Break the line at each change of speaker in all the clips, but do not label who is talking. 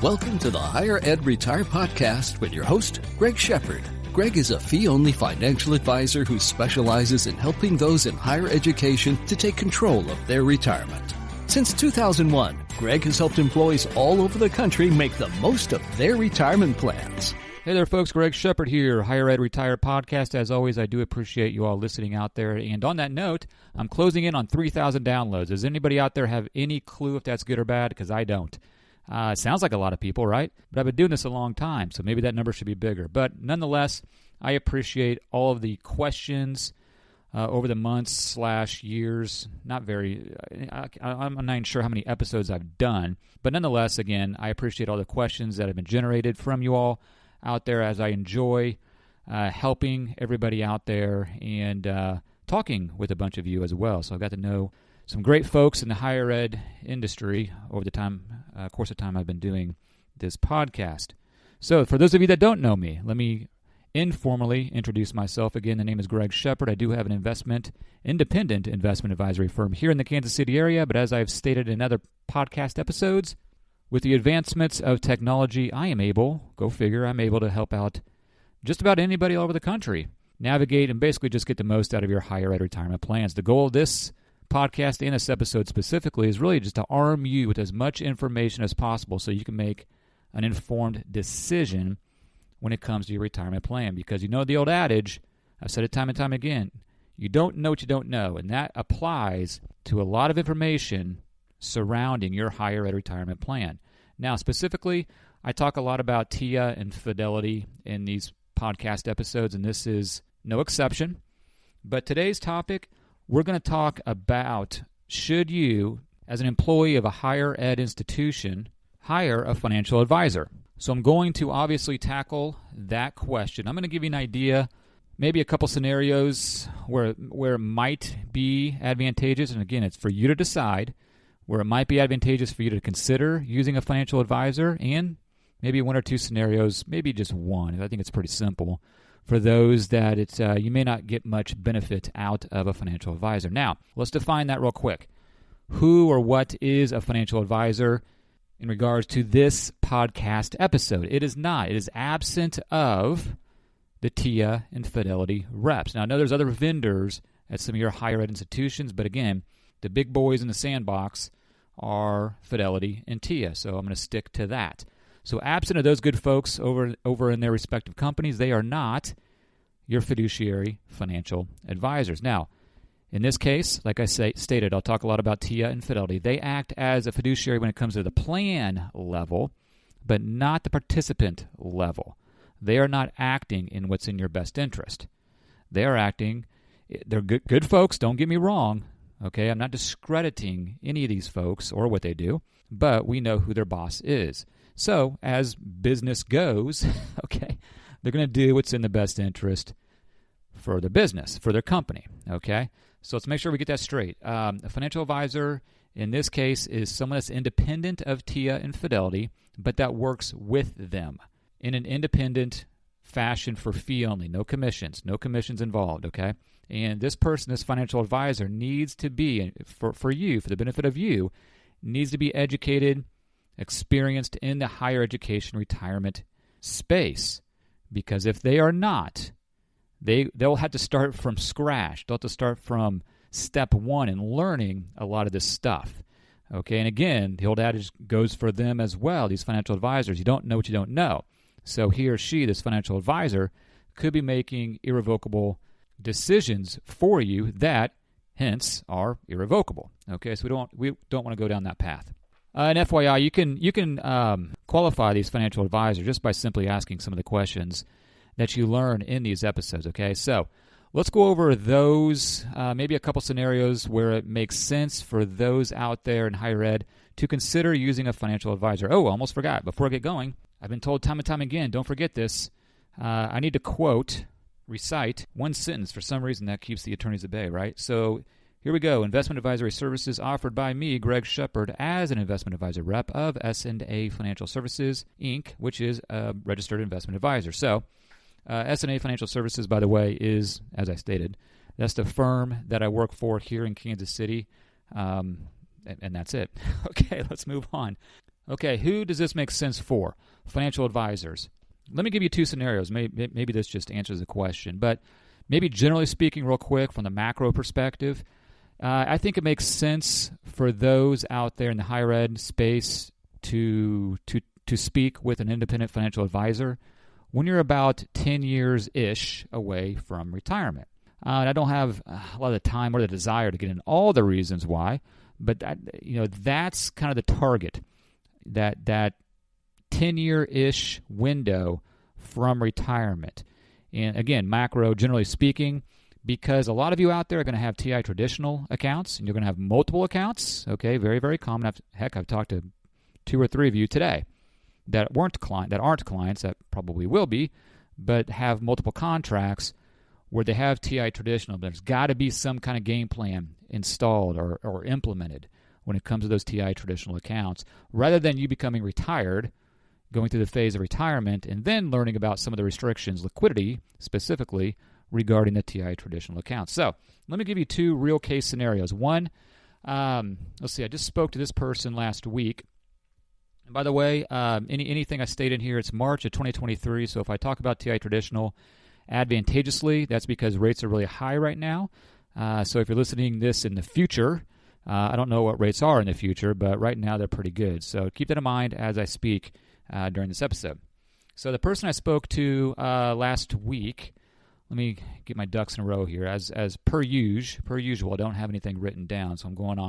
Welcome to the Higher Ed Retire Podcast with your host, Greg Shepard. Greg is a fee-only financial advisor who specializes in helping those in higher education to take control of their retirement. Since 2001, Greg has helped employees all over the country make the most of their retirement plans.
Hey there, folks. Greg Shepard here, Higher Ed Retire Podcast. As always, I do appreciate you all listening out there. And on that note, I'm closing in on 3,000 downloads. Does anybody out there have any clue if that's good or bad? Because I don't. It sounds like a lot of people, right? But I've been doing this a long time, so maybe that number should be bigger. But nonetheless, I appreciate all of the questions over the months / years. I'm not even sure how many episodes I've done. But nonetheless, again, I appreciate all the questions that have been generated from you all out there as I enjoy helping everybody out there and talking with a bunch of you as well. So I got to know some great folks in the higher ed industry over the course of time I've been doing this podcast. So for those of you that don't know me, let me informally introduce myself. Again, the name is Greg Shepard. I do have an independent investment advisory firm here in the Kansas City area, but as I've stated in other podcast episodes, with the advancements of technology, I'm able to help out just about anybody all over the country navigate and basically just get the most out of your higher ed retirement plans. The goal of this podcast and this episode specifically is really just to arm you with as much information as possible so you can make an informed decision when it comes to your retirement plan. Because you know the old adage, I've said it time and time again, you don't know what you don't know, and that applies to a lot of information surrounding your higher ed retirement plan. Now, specifically, I talk a lot about TIAA and Fidelity in these podcast episodes, and this is no exception. But today's topic, we're going to talk about, should you, as an employee of a higher ed institution, hire a financial advisor? So I'm going to obviously tackle that question. I'm going to give you an idea, maybe a couple scenarios where it might be advantageous, and again, it's for you to decide, where it might be advantageous for you to consider using a financial advisor, and maybe one or two scenarios, maybe just one. I think it's pretty simple for those that you may not get much benefit out of a financial advisor. Now, let's define that real quick. Who or what is a financial advisor in regards to this podcast episode? It is not. It is absent of the TIAA and Fidelity reps. Now, I know there's other vendors at some of your higher ed institutions, but again, the big boys in the sandbox are Fidelity and TIAA, so I'm going to stick to that. So absent of those good folks over in their respective companies, they are not your fiduciary financial advisors. Now, in this case, like I stated, I'll talk a lot about TIAA and Fidelity. They act as a fiduciary when it comes to the plan level, but not the participant level. They are not acting in what's in your best interest. They're good folks, don't get me wrong. Okay, I'm not discrediting any of these folks or what they do, but we know who their boss is. So, as business goes, okay, they're going to do what's in the best interest for their business, for their company, okay? So let's make sure we get that straight. A financial advisor, in this case, is someone that's independent of TIAA and Fidelity, but that works with them in an independent fashion for fee only, no commissions involved, okay? And this person, this financial advisor, needs to be, for you, for the benefit of you, needs to be educated, experienced in the higher education retirement space. Because if they are not, they'll have to start from scratch. They'll have to start from step one in learning a lot of this stuff. Okay, and again, the old adage goes for them as well, these financial advisors. You don't know what you don't know. So he or she, this financial advisor, could be making irrevocable decisions for you that, hence, are irrevocable. Okay, so we don't want to go down that path. And FYI, you can qualify these financial advisors just by simply asking some of the questions that you learn in these episodes. Okay, so let's go over those, maybe a couple scenarios where it makes sense for those out there in higher ed to consider using a financial advisor. Oh, I almost forgot. Before I get going, I've been told time and time again, don't forget this. I need to recite one sentence. For some reason, that keeps the attorneys at bay, right? So here we go. Investment advisory services offered by me, Greg Shepard, as an investment advisor rep of S&A Financial Services, Inc., which is a registered investment advisor. So S&A Financial Services, by the way, is, as I stated, that's the firm that I work for here in Kansas City, and that's it. Okay, let's move on. Okay, who does this make sense for? Financial advisors. Let me give you two scenarios. Maybe this just answers the question, but maybe generally speaking, real quick, from the macro perspective, I think it makes sense for those out there in the higher ed space to speak with an independent financial advisor when you're about 10 years-ish away from retirement. I don't have a lot of the time or the desire to get in all the reasons why, but that's kind of the target, that 10-year-ish window from retirement. And again, macro, generally speaking, because a lot of you out there are going to have TI traditional accounts, and you're going to have multiple accounts. Okay, very, very common. I've talked to 2 or 3 of you today that aren't clients, that probably will be, but have multiple contracts where they have TI traditional. There's got to be some kind of game plan installed or implemented when it comes to those TI traditional accounts, rather than you becoming retired, going through the phase of retirement, and then learning about some of the restrictions, liquidity specifically, regarding the TI traditional accounts. So let me give you 2 real case scenarios. One, let's see, I just spoke to this person last week. And by the way, anything I state in here, it's March of 2023, so if I talk about TI traditional advantageously, that's because rates are really high right now. So if you're listening this in the future, I don't know what rates are in the future, but right now they're pretty good. So keep that in mind as I speak during this episode. So the person I spoke to last week, let me get my ducks in a row here. As per usual, I don't have anything written down, so I'm going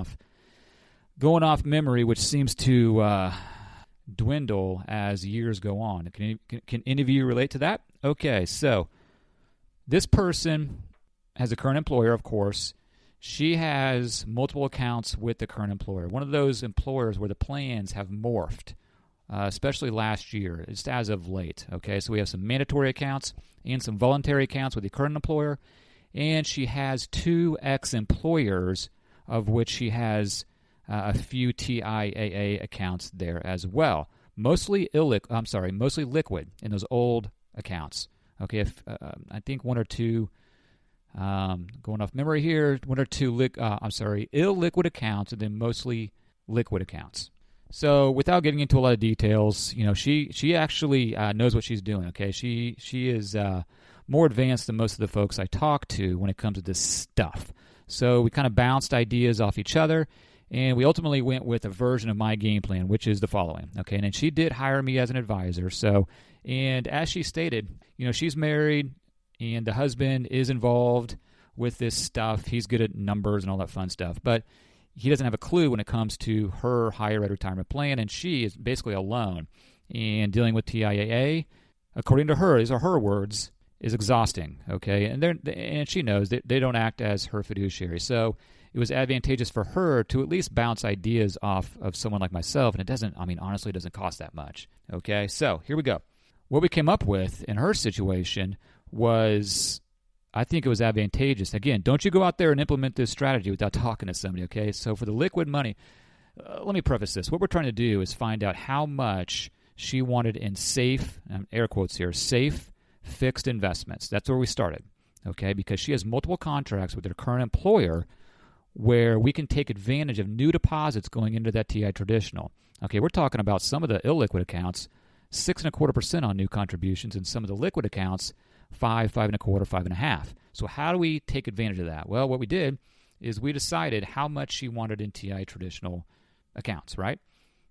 off memory, which seems to dwindle as years go on. Can any of you relate to that? Okay, so this person has a current employer, of course. She has multiple accounts with the current employer. One of those employers where the plans have morphed, especially last year, just as of late. Okay, so we have some mandatory accounts and some voluntary accounts with the current employer, and she has 2 ex-employers, of which she has a few TIAA accounts there as well. Mostly liquid in those old accounts. Okay, I think 1 or 2. Going off memory here, 1 or 2 illiquid accounts, and then mostly liquid accounts. So without getting into a lot of details, she actually knows what she's doing. Okay, she is more advanced than most of the folks I talk to when it comes to this stuff. So we kind of bounced ideas off each other, and we ultimately went with a version of my game plan, which is the following. Okay, and then she did hire me as an advisor. So, and as she stated, she's married, and the husband is involved with this stuff. He's good at numbers and all that fun stuff, but he doesn't have a clue when it comes to her higher ed retirement plan, and she is basically alone. And dealing with TIAA, according to her, these are her words, is exhausting. Okay, and she knows that they don't act as her fiduciary. So it was advantageous for her to at least bounce ideas off of someone like myself, and honestly, it doesn't cost that much. Okay, so here we go. What we came up with in her situation was, I think it was advantageous. Again, don't you go out there and implement this strategy without talking to somebody, okay? So for the liquid money, let me preface this. What we're trying to do is find out how much she wanted in safe, air quotes here, safe fixed investments. That's where we started, okay? Because she has multiple contracts with her current employer where we can take advantage of new deposits going into that TI traditional. Okay, we're talking about some of the illiquid accounts, 6.25% on new contributions, and some of the liquid accounts, 5.25%, 5.5%. So how do we take advantage of that? Well, what we did is we decided how much she wanted in TI traditional accounts, right?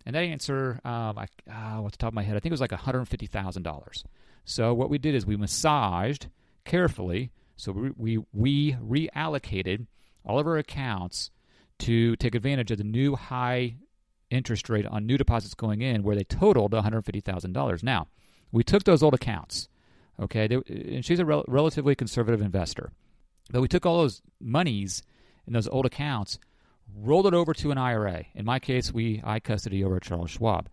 And that answer, off the top of my head, I think it was like $150,000. So what we did is we massaged carefully. So we reallocated all of our accounts to take advantage of the new high interest rate on new deposits going in, where they totaled $150,000. Now, we took those old accounts. Okay, and she's a relatively conservative investor. But we took all those monies in those old accounts, rolled it over to an IRA. In my case, I custody over at Charles Schwab.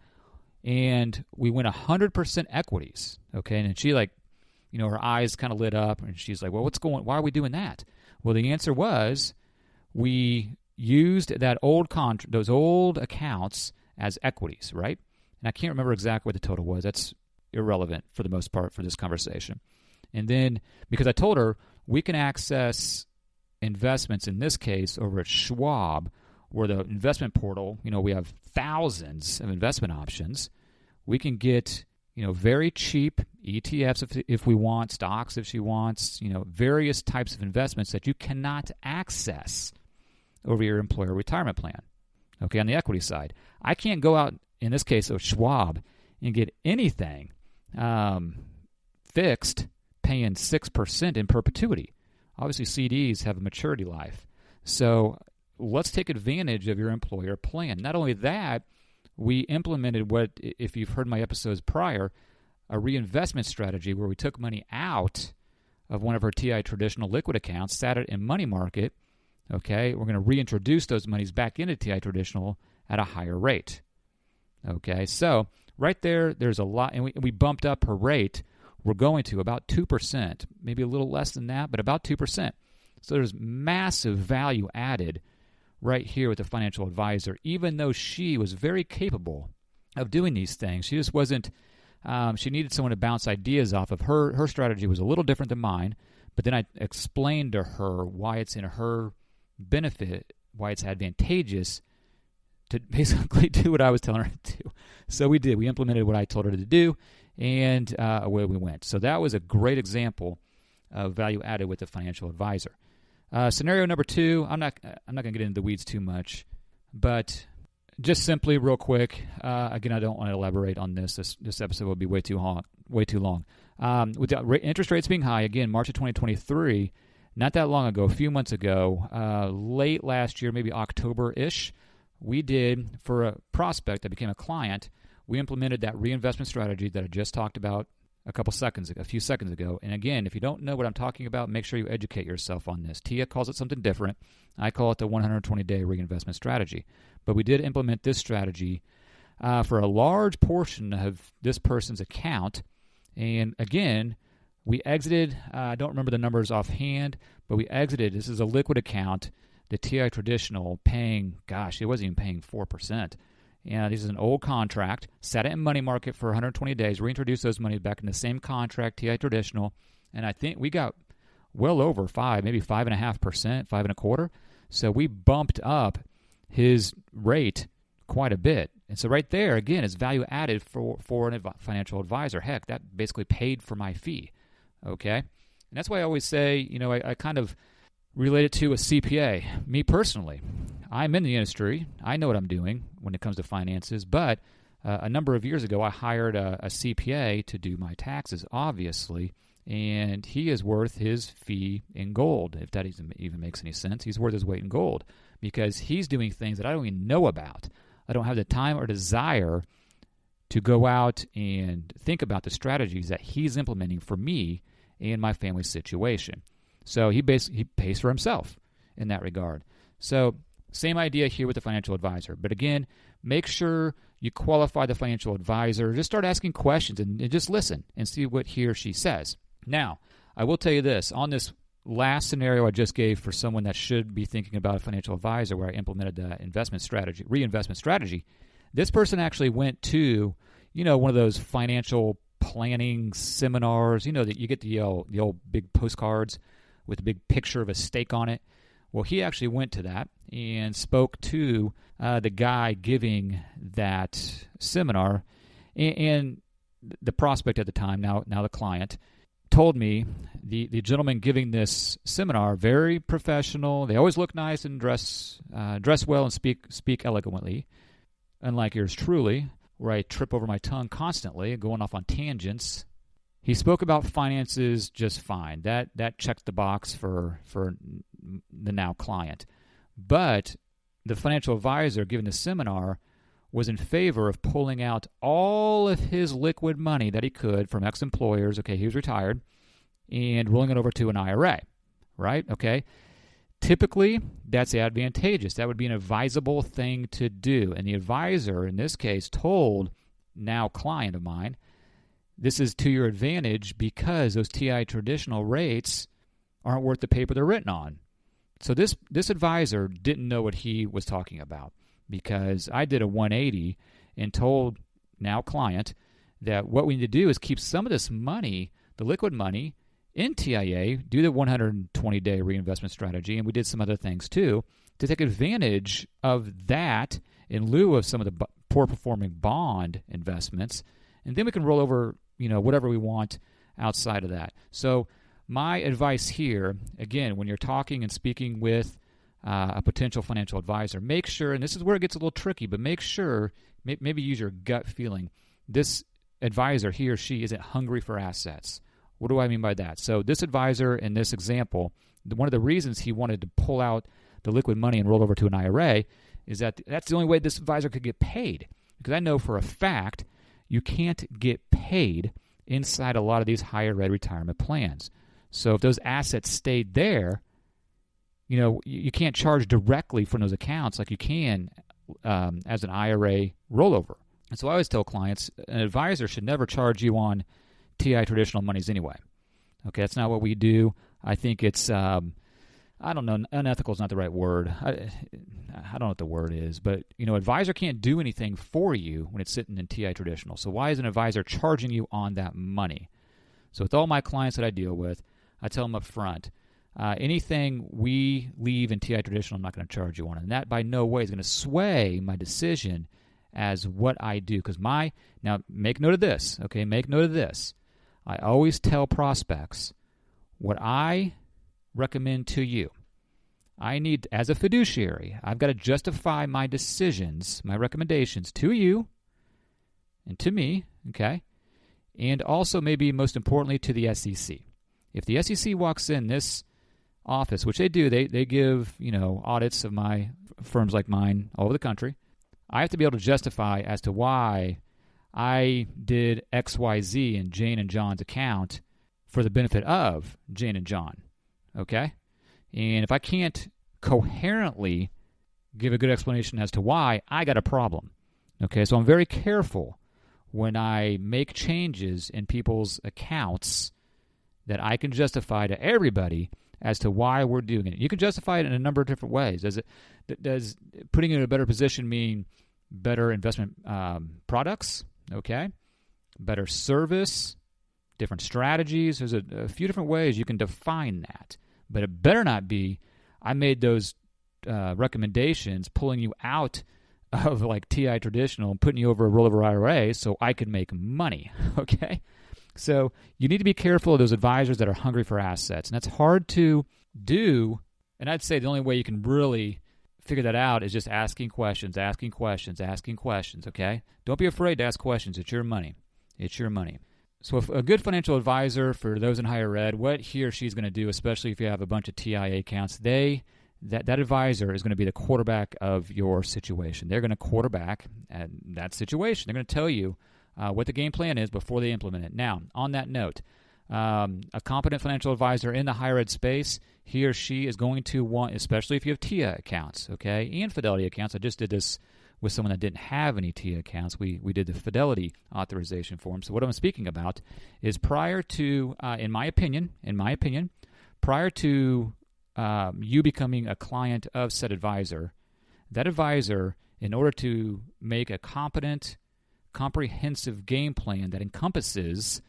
And we went 100% equities. Okay, and she her eyes kind of lit up, and she's like, well, why are we doing that? Well, the answer was we used those old accounts as equities, right? And I can't remember exactly what the total was. That's irrelevant for the most part for this conversation. And then, because I told her we can access investments in this case over at Schwab, where the investment portal, we have thousands of investment options. We can get, very cheap ETFs if we want, stocks if she wants, various types of investments that you cannot access over your employer retirement plan. Okay, on the equity side, I can't go out, in this case of Schwab, and get anything fixed paying 6% in perpetuity. Obviously, CDs have a maturity life. So let's take advantage of your employer plan. Not only that, we implemented what, if you've heard my episodes prior, a reinvestment strategy where we took money out of one of our TI traditional liquid accounts, sat it in money market. Okay, we're going to reintroduce those monies back into TI traditional at a higher rate. Okay, so right there, there's a lot, and we bumped up her rate. We're going to about 2%, maybe a little less than that, but about 2%. So there's massive value added right here with the financial advisor, even though she was very capable of doing these things. She just wasn't, she needed someone to bounce ideas off of. Her strategy was a little different than mine, but then I explained to her why it's in her benefit, why it's advantageous to basically do what I was telling her to do. So we did. We implemented what I told her to do, and away we went. So that was a great example of value added with the financial advisor. Scenario number 2, I'm not going to get into the weeds too much, but just simply real quick, again, I don't want to elaborate on this. This episode will be way too long. With the interest rates being high, again, March of 2023, not that long ago, a few months ago, late last year, maybe October-ish, we did, for a prospect that became a client, we implemented that reinvestment strategy that I just talked about a few seconds ago. And again, if you don't know what I'm talking about, make sure you educate yourself on this. TIAA calls it something different. I call it the 120-day reinvestment strategy. But we did implement this strategy for a large portion of this person's account. And again, we exited, I don't remember the numbers offhand, but we exited, this is a liquid account, the TI traditional paying, it wasn't even paying 4%. And this is an old contract, sat it in money market for 120 days, reintroduced those money back in the same contract, TI traditional, and I think we got well over 5, maybe 5.5%, 5.25%. So we bumped up his rate quite a bit. And so right there, again, is value added for a financial advisor. Heck, that basically paid for my fee, okay? And that's why I always say, I kind of relate it to a CPA. Me personally, I'm in the industry. I know what I'm doing when it comes to finances, but a number of years ago, I hired a CPA to do my taxes, obviously, and he is worth his fee in gold, if that even makes any sense. He's worth his weight in gold because he's doing things that I don't even know about. I don't have the time or desire to go out and think about the strategies that he's implementing for me and my family situation. So he pays for himself in that regard. So same idea here with the financial advisor. But again, make sure you qualify the financial advisor. Just start asking questions and just listen and see what he or she says. Now, I will tell you this. On this last scenario I just gave for someone that should be thinking about a financial advisor where I implemented the reinvestment strategy, this person actually went to, one of those financial planning seminars, that you get the old big postcards with a big picture of a steak on it. Well, he actually went to that and spoke to the guy giving that seminar, and the prospect at the time, now the client, told me the gentleman giving this seminar, very professional. They always look nice and dress well and speak eloquently, unlike yours truly, where I trip over my tongue constantly, going off on tangents. He spoke about finances just fine. That checked the box for the now client. But the financial advisor giving the seminar was in favor of pulling out all of his liquid money that he could from ex-employers. Okay, he was retired, and rolling it over to an IRA, right? Okay. Typically, that's advantageous. That would be an advisable thing to do. And the advisor, in this case, told now client of mine, this is to your advantage because those TI traditional rates aren't worth the paper they're written on. So this advisor didn't know what he was talking about because I did a 180 and told now client that what we need to do is keep some of this money, the liquid money, in TIAA, do the 120-day reinvestment strategy, and we did some other things too, to take advantage of that in lieu of some of the poor-performing bond investments, and then we can roll over, whatever we want outside of that. So my advice here, again, when you're talking and speaking with a potential financial advisor, make sure, and this is where it gets a little tricky, but make sure, maybe use your gut feeling, this advisor, he or she, isn't hungry for assets. What do I mean by that? So this advisor in this example, one of the reasons he wanted to pull out the liquid money and roll over to an IRA is that that's the only way this advisor could get paid. Because I know for a fact you can't get paid inside a lot of these higher ed retirement plans. So if those assets stayed there, you can't charge directly from those accounts like you can as an IRA rollover. And so I always tell clients, an advisor should never charge you on TI traditional monies anyway. Okay, that's not what we do. I think it's, I don't know, unethical is not the right word. I don't know what the word is, but, advisor can't do anything for you when it's sitting in TI traditional. So why is an advisor charging you on that money? So with all my clients that I deal with, I tell them up front, anything we leave in TI traditional, I'm not going to charge you on. And that by no way is going to sway my decision as what I do. Because now make note of this, okay? Make note of this. I always tell prospects what I recommend to you. I need, as a fiduciary, I've got to justify my decisions, my recommendations to you and to me, okay? And also maybe most importantly to the SEC. If the SEC walks in this office, which they do, they give, audits of my firms like mine all over the country, I have to be able to justify as to why I did XYZ in Jane and John's account for the benefit of Jane and John, okay? And if I can't coherently give a good explanation as to why, I got a problem, okay? So I'm very careful when I make changes in people's accounts that I can justify to everybody as to why we're doing it. You can justify it in a number of different ways. Does putting you in a better position mean better investment products? Okay. Better service, different strategies. There's a few different ways you can define that. But it better not be, I made those recommendations pulling you out of like TI traditional and putting you over a rollover IRA so I could make money. Okay. So you need to be careful of those advisors that are hungry for assets. And that's hard to do. And I'd say the only way you can really figure that out is just asking questions, okay? Don't be afraid to ask questions. It's your money. It's your money. So if a good financial advisor for those in higher ed, what he or she is going to do, especially if you have a bunch of TIAA accounts, that advisor is going to be the quarterback of your situation. They're going to quarterback that situation. They're going to tell you what the game plan is before they implement it. Now, on that note, a competent financial advisor in the higher ed space, he or she is going to want, especially if you have TIA accounts, okay, and Fidelity accounts. I just did this with someone that didn't have any TIA accounts. We did the Fidelity authorization form. So what I'm speaking about is prior to, in my opinion, prior to you becoming a client of said advisor, that advisor, in order to make a competent, comprehensive game plan that encompasses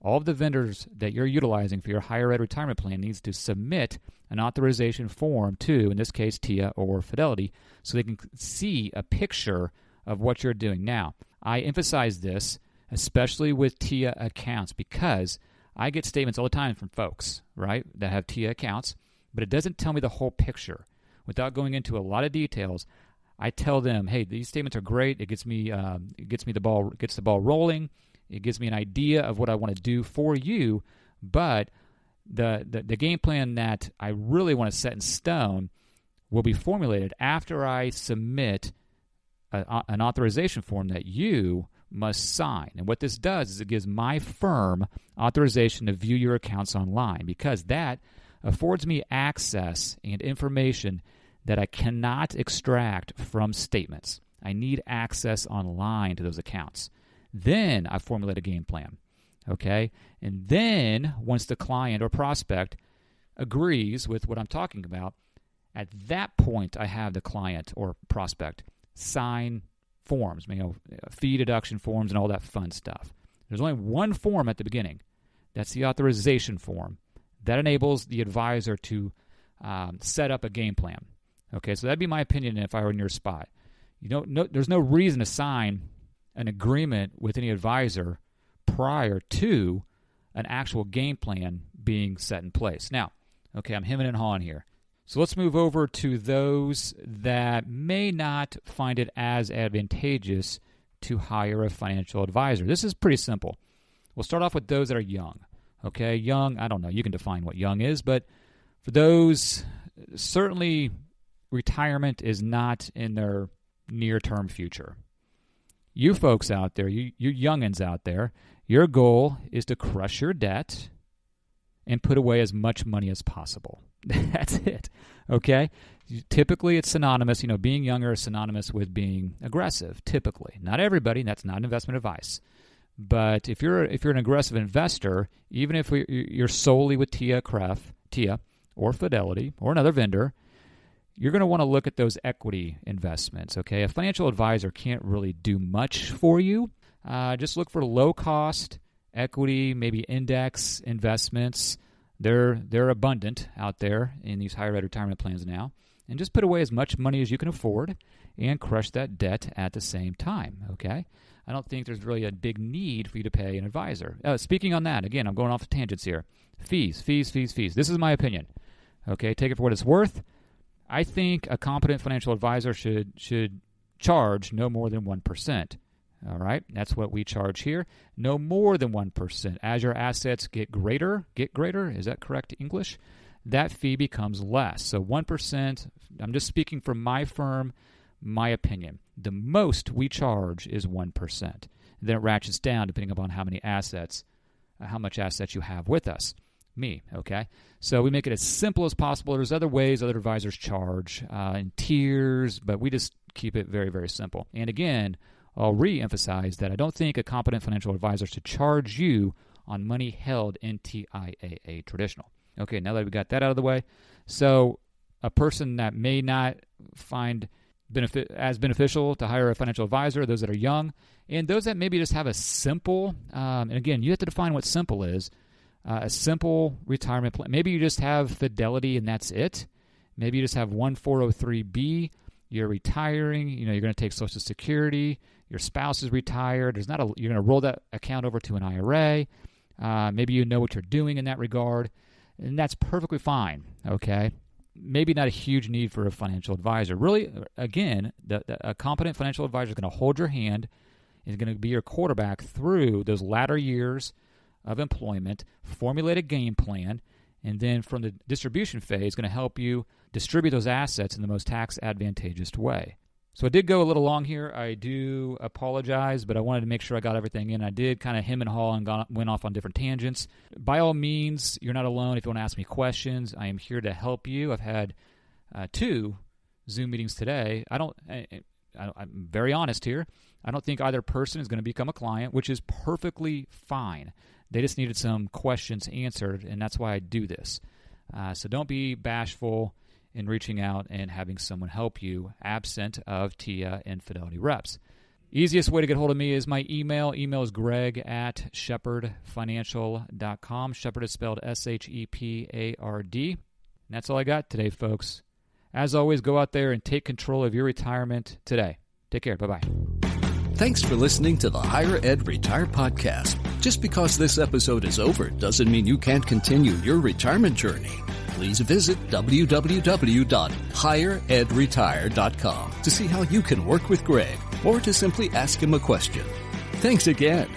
all of the vendors that you're utilizing for your higher ed retirement plan, needs to submit an authorization form to, in this case, TIA or Fidelity, so they can see a picture of what you're doing. Now, I emphasize this, especially with TIA accounts, because I get statements all the time from folks, right, that have TIA accounts, but it doesn't tell me the whole picture. Without going into a lot of details, I tell them, hey, these statements are great. It gets the ball rolling. It gives me an idea of what I want to do for you, but the game plan that I really want to set in stone will be formulated after I submit an authorization form that you must sign. And what this does is it gives my firm authorization to view your accounts online, because that affords me access and information that I cannot extract from statements. I need access online to those accounts. Then I formulate a game plan, okay? And then once the client or prospect agrees with what I'm talking about, at that point I have the client or prospect sign forms, fee deduction forms and all that fun stuff. There's only one form at the beginning. That's the authorization form. That enables the advisor to set up a game plan. Okay, so that'd be my opinion if I were in your spot. There's no reason to sign an agreement with any advisor prior to an actual game plan being set in place. Now, okay, I'm hemming and hawing here. So let's move over to those that may not find it as advantageous to hire a financial advisor. This is pretty simple. We'll start off with those that are young. Okay, young, I don't know, you can define what young is, but for those, certainly retirement is not in their near-term future. You folks out there, you youngins out there, your goal is to crush your debt and put away as much money as possible. That's it, okay? Typically, it's synonymous, being younger is synonymous with being aggressive, typically. Not everybody, that's not investment advice. But if you're an aggressive investor, even if you're solely with TIAA or Fidelity or another vendor, you're going to want to look at those equity investments, okay? A financial advisor can't really do much for you. Just look for low-cost equity, maybe index investments. They're abundant out there in these higher ed retirement plans now. And just put away as much money as you can afford and crush that debt at the same time, okay? I don't think there's really a big need for you to pay an advisor. Speaking on that, again, I'm going off the tangents here. Fees. This is my opinion, okay? Take it for what it's worth. I think a competent financial advisor should charge no more than 1%. All right, that's what we charge here. No more than 1%. As your assets get greater, is that correct English? That fee becomes less. So 1%, I'm just speaking for my firm, my opinion. The most we charge is 1%. Then it ratchets down depending upon how much assets you have with us. Me, okay? So we make it as simple as possible. There's other ways other advisors charge in tiers, but we just keep it very, very simple. And again, I'll re-emphasize that I don't think a competent financial advisor should charge you on money held in TIAA traditional. Okay, now that we got that out of the way, so a person that may not find beneficial to hire a financial advisor, those that are young, and those that maybe just have a simple, and again, you have to define what simple is, a simple retirement plan. Maybe you just have Fidelity and that's it. Maybe you just have one 403B. You're retiring. You're going to take Social Security. Your spouse is retired. You're going to roll that account over to an IRA. Maybe you know what you're doing in that regard, and that's perfectly fine. Okay, maybe not a huge need for a financial advisor. Really, again, a competent financial advisor is going to hold your hand, is going to be your quarterback through those latter years of employment, formulate a game plan, and then from the distribution phase, going to help you distribute those assets in the most tax advantageous way. So I did go a little long here. I do apologize, but I wanted to make sure I got everything in. I did kind of hem and haw and went off on different tangents. By all means, you're not alone. If you want to ask me questions, I am here to help you. I've had 2 Zoom meetings today. I'm very honest here. I don't think either person is going to become a client, which is perfectly fine. They just needed some questions answered, and that's why I do this. So don't be bashful in reaching out and having someone help you absent of TIAA and Fidelity reps. Easiest way to get hold of me is my email. Email is greg@shepardfinancial.com. Shepard is spelled SHEPARD. And that's all I got today, folks. As always, go out there and take control of your retirement today. Take care. Bye-bye.
Thanks for listening to the Higher Ed Retire Podcast. Just because this episode is over doesn't mean you can't continue your retirement journey. Please visit www.higheredretire.com to see how you can work with Greg or to simply ask him a question. Thanks again.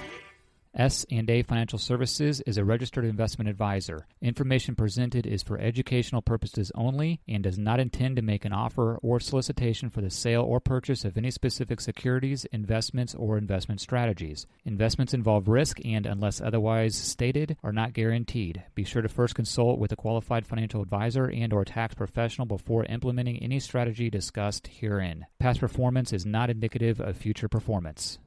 S&A Financial Services is a registered investment advisor. Information presented is for educational purposes only and does not intend to make an offer or solicitation for the sale or purchase of any specific securities, investments, or investment strategies. Investments involve risk and, unless otherwise stated, are not guaranteed. Be sure to first consult with a qualified financial advisor and or tax professional before implementing any strategy discussed herein. Past performance is not indicative of future performance.